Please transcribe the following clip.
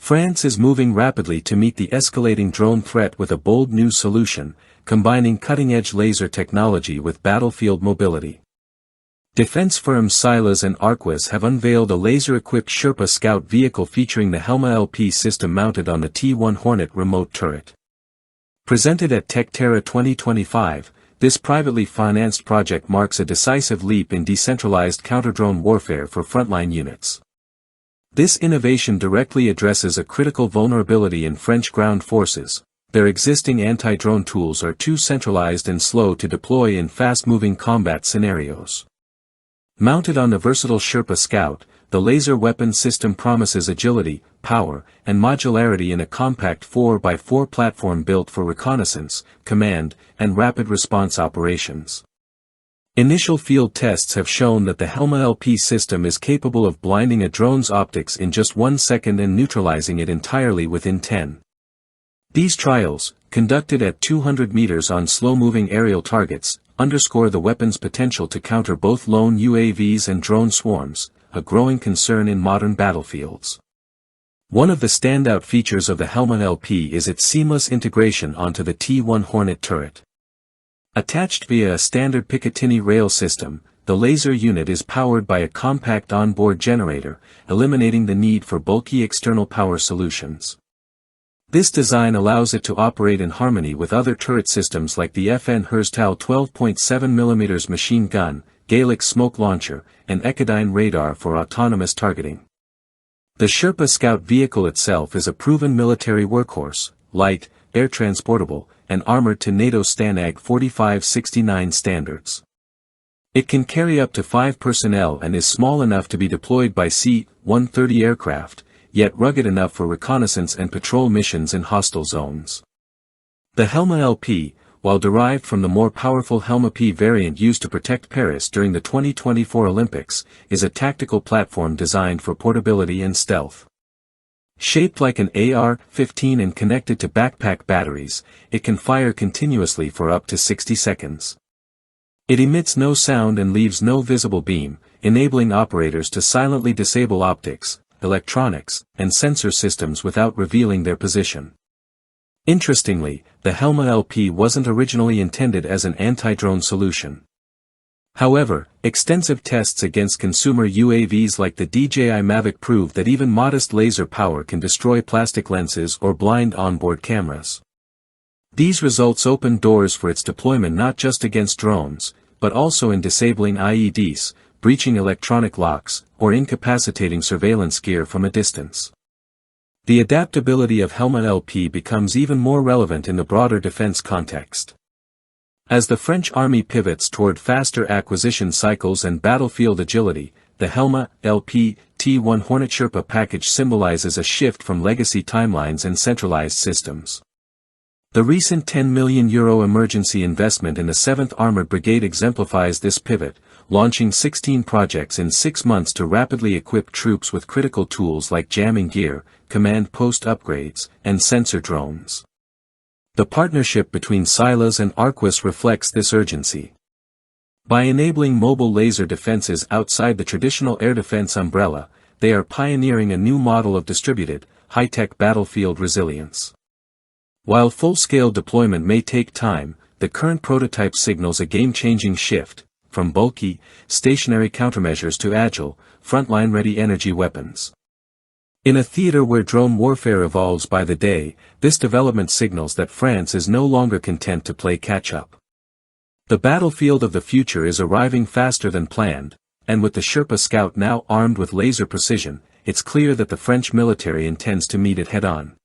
France is moving rapidly to meet the escalating drone threat with a bold new solution, combining cutting-edge laser technology with battlefield mobility. Defense firms CILAS and Arquus have unveiled a laser-equipped Sherpa Scout vehicle featuring the HELMA-LP system mounted on the T1 HORNET remote turret. Presented at TechTerra 2025, this privately financed project marks a decisive leap in decentralized counter-drone warfare for frontline units. This innovation directly addresses a critical vulnerability in French ground forces. Their existing anti-drone tools are too centralized and slow to deploy in fast-moving combat scenarios. Mounted on the versatile Sherpa Scout, the laser weapon system promises agility, power, and modularity in a compact 4x4 platform built for reconnaissance, command, and rapid response operations. Initial field tests have shown that the HELMA-LP system is capable of blinding a drone's optics in just 1 second and neutralizing it entirely within 10. These trials, conducted at 200 meters on slow-moving aerial targets, underscore the weapon's potential to counter both lone UAVs and drone swarms, a growing concern in modern battlefields. One of the standout features of the HELMA-LP is its seamless integration onto the T1 HORNET turret. Attached via a standard Picatinny rail system, the laser unit is powered by a compact onboard generator, eliminating the need for bulky external power solutions. This design allows it to operate in harmony with other turret systems like the FN Herstal 12.7mm machine gun, Gaelic smoke launcher, and Echodyne radar for autonomous targeting. The Sherpa Scout vehicle itself is a proven military workhorse, light, air transportable, and armored to NATO STANAG 4569 standards. It can carry up to 5 personnel and is small enough to be deployed by C-130 aircraft, yet rugged enough for reconnaissance and patrol missions in hostile zones. The HELMA-LP, while derived from the more powerful HELMA-P variant used to protect Paris during the 2024 Olympics, is a tactical platform designed for portability and stealth. Shaped like an AR-15 and connected to backpack batteries, it can fire continuously for up to 60 seconds. It emits no sound and leaves no visible beam, enabling operators to silently disable optics, electronics, and sensor systems without revealing their position. Interestingly, the HELMA-LP wasn't originally intended as an anti-drone solution. However, extensive tests against consumer UAVs like the DJI Mavic prove that even modest laser power can destroy plastic lenses or blind onboard cameras. These results open doors for its deployment not just against drones, but also in disabling IEDs, breaching electronic locks, or incapacitating surveillance gear from a distance. The adaptability of HELMA-LP becomes even more relevant in the broader defense context. As the French army pivots toward faster acquisition cycles and battlefield agility, the HELMA-LP T1 HORNET Sherpa package symbolizes a shift from legacy timelines and centralized systems. The recent €10 million emergency investment in the 7th Armored Brigade exemplifies this pivot, launching 16 projects in 6 months to rapidly equip troops with critical tools like jamming gear, command post upgrades, and sensor drones. The partnership between CILAS and Arquus reflects this urgency. By enabling mobile laser defenses outside the traditional air defense umbrella, they are pioneering a new model of distributed, high-tech battlefield resilience. While full-scale deployment may take time, the current prototype signals a game-changing shift, from bulky, stationary countermeasures to agile, frontline-ready energy weapons. In a theater where drone warfare evolves by the day, this development signals that France is no longer content to play catch-up. The battlefield of the future is arriving faster than planned, and with the Sherpa Scout now armed with laser precision, it's clear that the French military intends to meet it head-on.